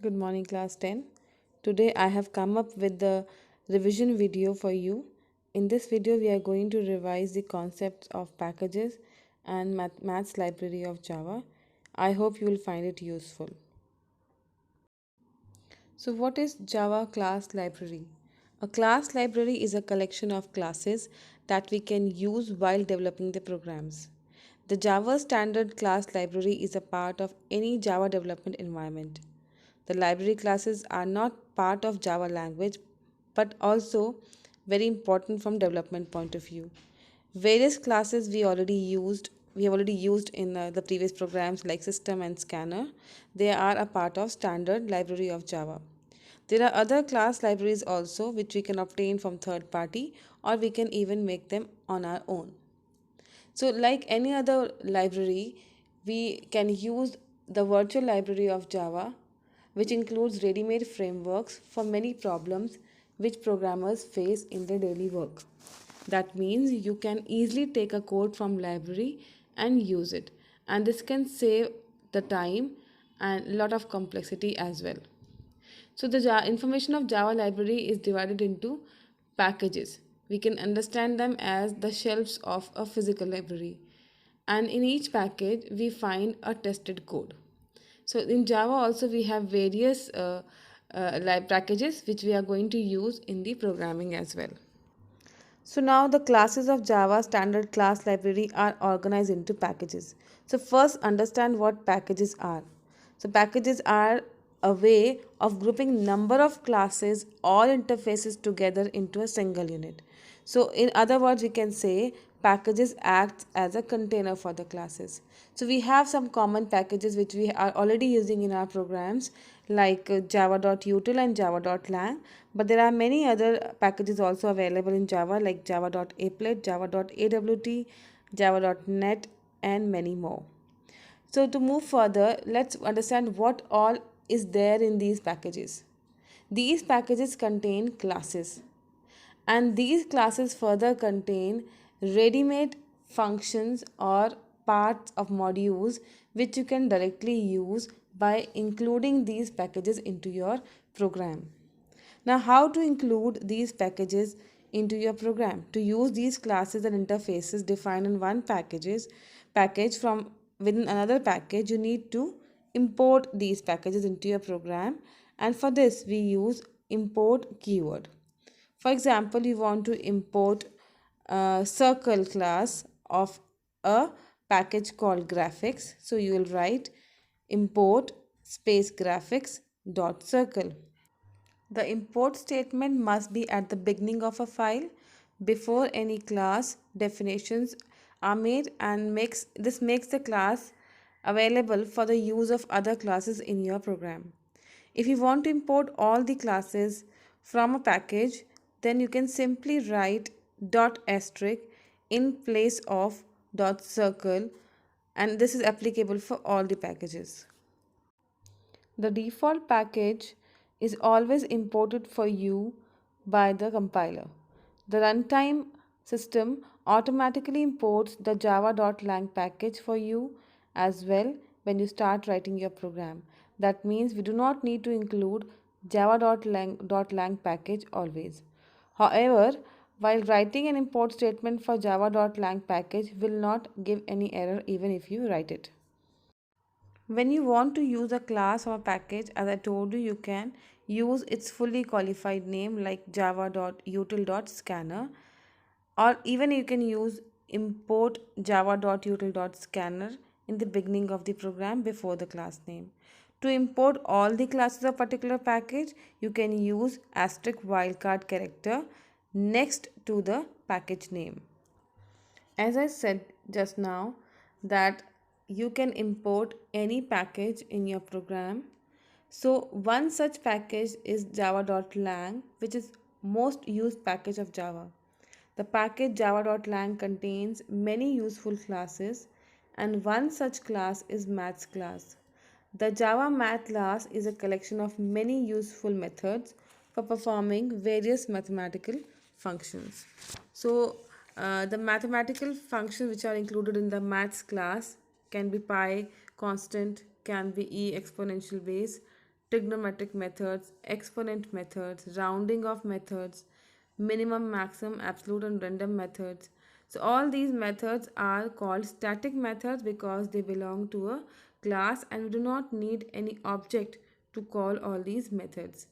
Good morning, class 10. Today I have come up with the revision video for you. In this video, we are going to revise the concepts of packages and maths library of Java. I hope you will find it useful. So, what is Java class library? A class library is a collection of classes that we can use while developing the programs. The Java standard class library is a part of any Java development environment. The library classes are not part of Java language but also very important from development point of view. Various classes we have already used in the previous programs like system and scanner. They are a part of standard library of Java. There are other class libraries also which we can obtain from third party or we can even make them on our own. So, like any other library, we can use the virtual library of Java, which includes ready made frameworks for many problems which programmers face in their daily work. That means you can easily take a code from library and use it, and this can save the time and a lot of complexity as well. So the information of Java library is divided into packages. We can understand them as the shelves of a physical library. And in each package, we find a tested code. So in Java also we have various packages which we are going to use in the programming as well. So now the classes of Java standard class library are organized into packages. So first understand what packages are. So packages are a way of grouping number of classes or interfaces together into a single unit. So in other words we can say packages act as a container for the classes. So we have some common packages which we are already using in our programs like java.util and java.lang, but there are many other packages also available in Java like java.applet, java.awt, java.net and many more. So to move further, let's understand what all is there in these packages. These packages contain classes, and these classes further contain ready-made functions or parts of modules which you can directly use by including these packages into your program. Now, how to include these packages into your program? To use these classes and interfaces defined in one package from within another package, you need to import these packages into your program, and for this we use import keyword. For example, you want to import a circle class of a package called graphics. So you will write import space graphics dot circle. The import statement must be at the beginning of a file before any class definitions are made, and this makes the class available for the use of other classes in your program. If you want to import all the classes from a package, then you can simply write dot asterisk in place of dot circle, and this is applicable for all the packages. The default package is always imported for you by the compiler. The runtime system automatically imports the java.lang package for you as well when you start writing your program. That means we do not need to include java.lang package always. However, while writing an import statement for java.lang package will not give any error even if you write it. When you want to use a class or a package, as I told you, you can use its fully qualified name like java.util.scanner, or even you can use import java.util.scanner in the beginning of the program before the class name. To import all the classes of particular package, you can use asterisk wildcard character next to the package name. As I said just now, that you can import any package in your program. So one such package is java.lang, which is most used package of Java. The package java.lang contains many useful classes, and one such class is maths class. The Java math class is a collection of many useful methods for performing various mathematical functions. So, the mathematical functions which are included in the maths class can be pi constant, can be e exponential base, trigonometric methods, exponent methods, rounding off methods, minimum, maximum, absolute, and random methods. So all these methods are called static methods because they belong to a class and we do not need any object to call all these methods.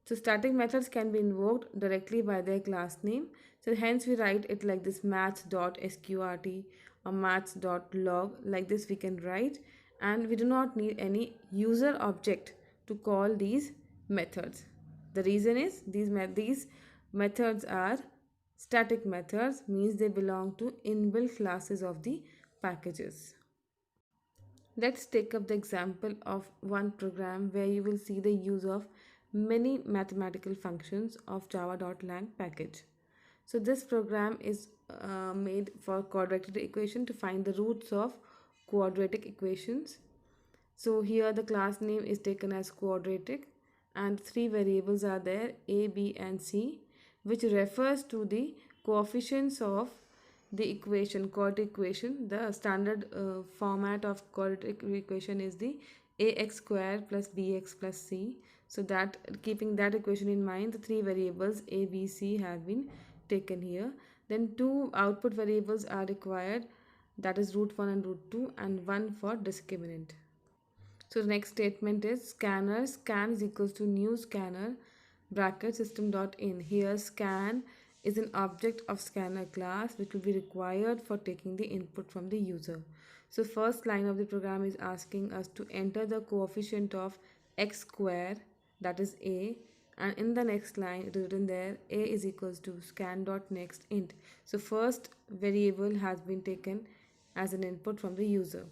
So static methods can be invoked directly by their class name. So hence we write it like this, maths.sqrt or maths.log. Like this we can write, and we do not need any user object to call these methods. The reason is these methods are static methods, means they belong to inbuilt classes of the packages. Let's take up the example of one program where you will see the use of many mathematical functions of java.lang package. So this program is made for quadratic equation to find the roots of quadratic equations. So here the class name is taken as quadratic and three variables are there, a, b and c, which refers to the coefficients of the equation, quadratic equation. The standard format of quadratic equation is the ax square plus bx plus c. So that, keeping that equation in mind, the three variables a, b, c have been taken here. Then two output variables are required, that is root 1 and root 2, and one for discriminant. So the next statement is scanner, scan is equals to new scanner bracket system dot in. Here scan is an object of scanner class which will be required for taking the input from the user. So first line of the program is asking us to enter the coefficient of x square, that is a, and in the next line it is written there a is equals to scan dot next int. So first variable has been taken as an input from the user.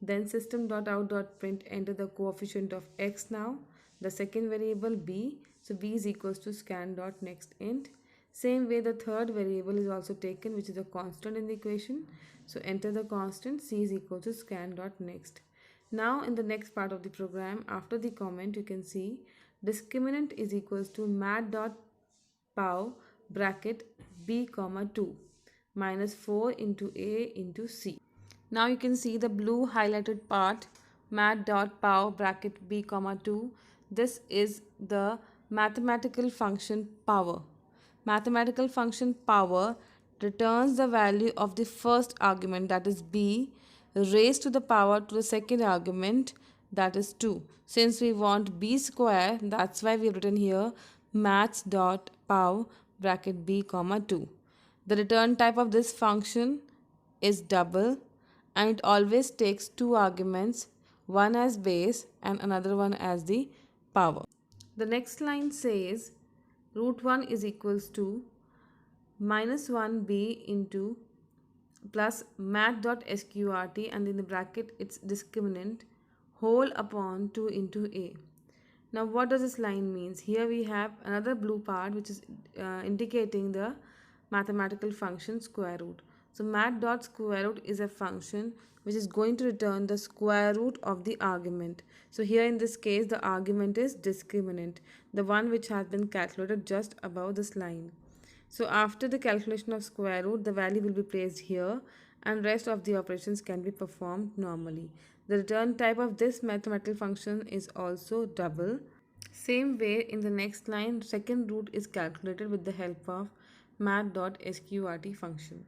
Then system.out.print enter the coefficient of x now. The second variable b, so b is equals to scan.nextInt. Same way the third variable is also taken, which is a constant in the equation. So enter the constant, c is equal to scan.next. Now in the next part of the program, after the comment you can see discriminant is equals to mat.pow bracket b comma 2 minus 4 into a into c. Now you can see the blue highlighted part, mat.pow bracket b comma 2. This is the mathematical function power. Mathematical function power returns the value of the first argument, that is b, raised to the power to the second argument, that is 2. Since we want b square, that's why we have written here maths.pow bracket b comma 2. The return type of this function is double and it always takes two arguments, one as base and another one as the power. The next line says root 1 is equals to minus 1b into plus math.sqrt, and in the bracket it's discriminant whole upon 2 into a. Now what does this line means? Here we have another blue part which is indicating the mathematical function square root. So mat.square root is a function which is going to return the square root of the argument. So here in this case the argument is discriminant, the one which has been calculated just above this line. So after the calculation of square root, the value will be placed here and rest of the operations can be performed normally. The return type of this mathematical function is also double. Same way in the next line, second root is calculated with the help of math.sqrt function.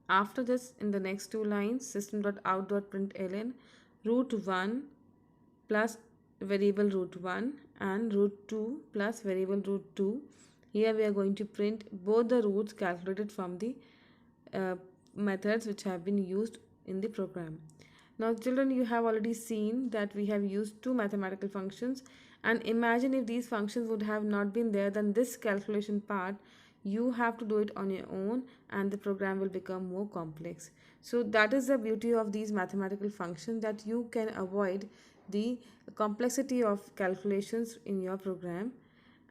After this, in the next two lines, system.out.println root 1 plus variable root 1 and root 2 plus variable root 2. Here we are going to print both the roots calculated from the methods which have been used in the program. Now children, you have already seen that we have used two mathematical functions, and imagine if these functions would have not been there, then this calculation part you have to do it on your own and the program will become more complex. So that is the beauty of these mathematical functions, that you can avoid the complexity of calculations in your program.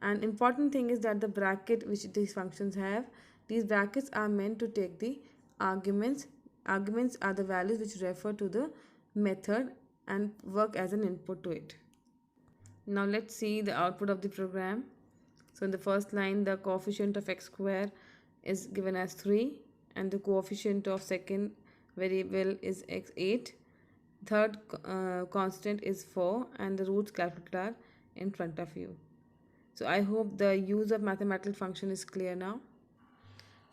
And important thing is that the bracket which these functions have, these brackets are meant to take the arguments. Arguments are the values which refer to the method and work as an input to it. Now let's see the output of the program. So in the first line, the coefficient of x square is given as 3 and the coefficient of second variable is x8, third constant is 4, and the roots calculated are in front of you. So I hope the use of mathematical function is clear now.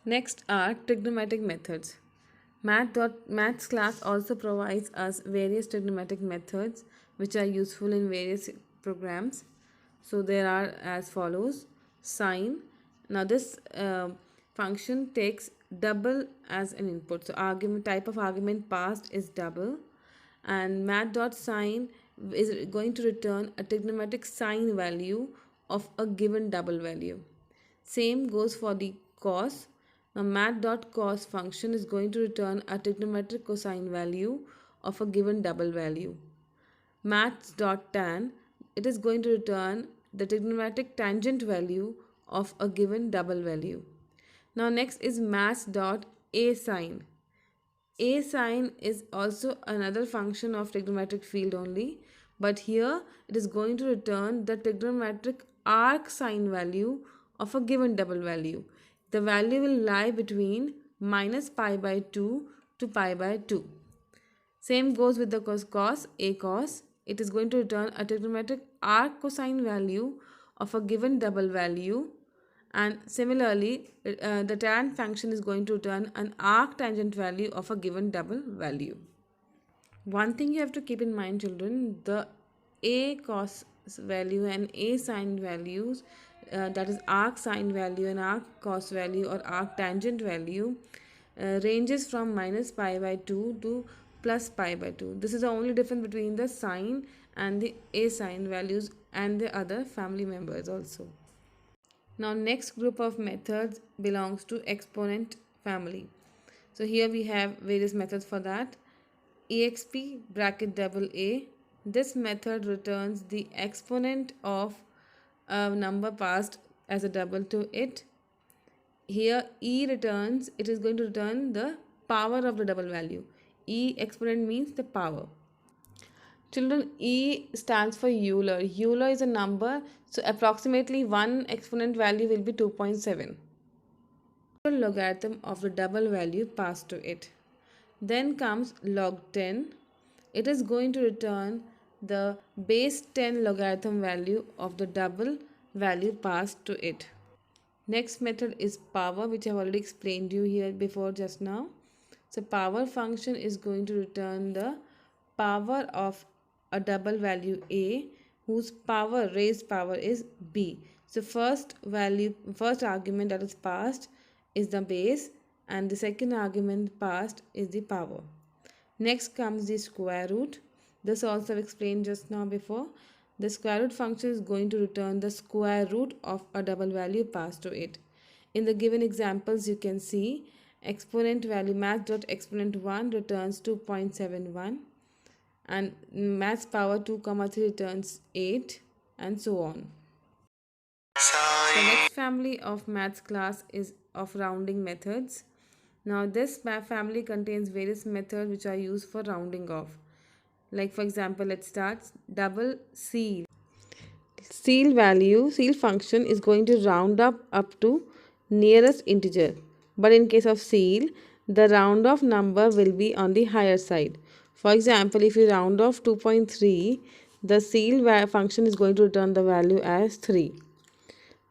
Next are trigonometric methods. Maths class also provides us various trigonometric methods which are useful in various programs. So there are as follows: sine. Now this function takes double as an input. So argument type of argument passed is double, and math.sine is going to return a trigonometric sine value of a given double value. Same goes for the cos. Now math.cos function is going to return a trigonometric cosine value of a given double value. Maths.tan, it is going to return the trigonometric tangent value of a given double value. Now next is maths.asine. Asine is also another function of trigonometric field only, but here it is going to return the trigonometric arc sine value of a given double value. The value will lie between minus pi by 2 to pi by 2. Same goes with the cos. A cos, it is going to return a trigonometric arc cosine value of a given double value, and similarly the tan function is going to return an arc tangent value of a given double value. One thing you have to keep in mind, children, the a cos value and a sine values, that is arc sine value and arc cos value or arc tangent value, ranges from minus pi by 2 to plus pi by 2. This is the only difference between the sine and the a sine values and the other family members also. Now next group of methods belongs to exponent family. So here we have various methods for that. exp bracket double a, this method returns the exponent of a number passed as a double to it. Here e returns, it is going to return the power of the double value. E exponent means the power. Children, E stands for Euler. Euler is a number, so approximately one exponent value will be 2.7. Logarithm of the double value passed to it. Then comes log 10. It is going to return the base 10 logarithm value of the double value passed to it. Next method is power, which I have already explained you here before just now. So power function is going to return the power of a double value a whose power, raised power, is b. So first argument that is passed is the base, and the second argument passed is the power. Next comes the square root. This also explained just now before. The square root function is going to return the square root of a double value passed to it. In the given examples, you can see exponent value math.exponent1 returns 2.71, and maths power 2, 3 returns 8, and so on. The next family of maths class is of rounding methods. Now this family contains various methods which are used for rounding off. Like for example, let's start. Double ceil. Ceil function is going to round up to nearest integer. But in case of ceil, the round off number will be on the higher side. For example, if you round off 2.3, the ceil function is going to return the value as 3.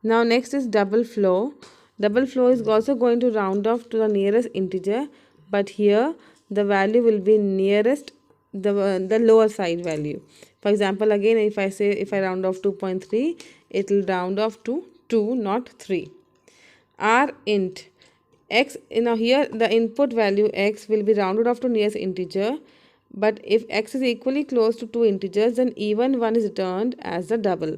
Now next is double flow. Double flow is also going to round off to the nearest integer, but here the value will be nearest the lower side value. For example, again if I round off 2.3, it will round off to 2, not 3. R int x, now here the input value x will be rounded off to nearest integer, but if x is equally close to two integers, then even one is returned as the double.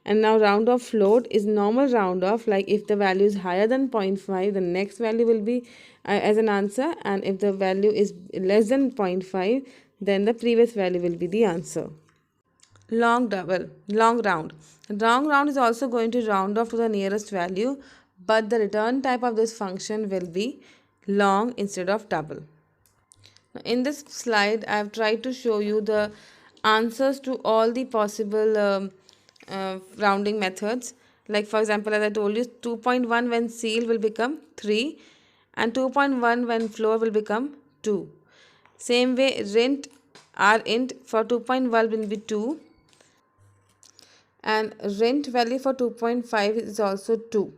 And now round off float is normal round off, like if the value is higher than 0.5, the next value will be as an answer, and if the value is less than 0.5, then the previous value will be the answer. Long round. Long round is also going to round off to the nearest value, but the return type of this function will be long instead of double. In this slide, I have tried to show you the answers to all the possible rounding methods. Like for example, as I told you, 2.1 when ceil will become 3, and 2.1 when floor will become 2. Same way, rint R int for 2.1 will be 2, and rent value for 2.5 is also 2.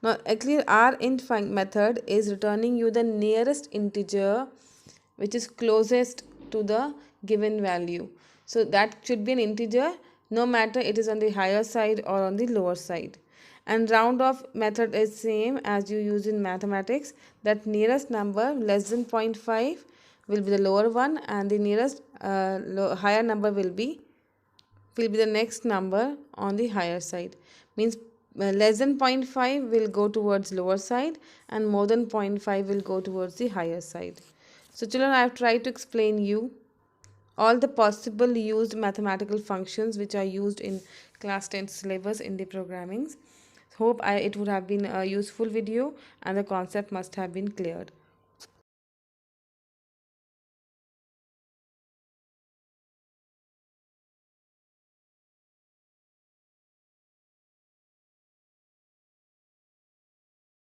Now a clear R int method is returning you the nearest integer which is closest to the given value. So that should be an integer no matter it is on the higher side or on the lower side. And round off method is same as you use in mathematics, that nearest number less than 0.5 will be the lower one, and the nearest higher number will be the next number on the higher side. Means less than 0.5 will go towards lower side and more than 0.5 will go towards the higher side. So children, I have tried to explain you all the possible used mathematical functions which are used in class 10 syllabus in the programmings. Hope it would have been a useful video and the concept must have been cleared.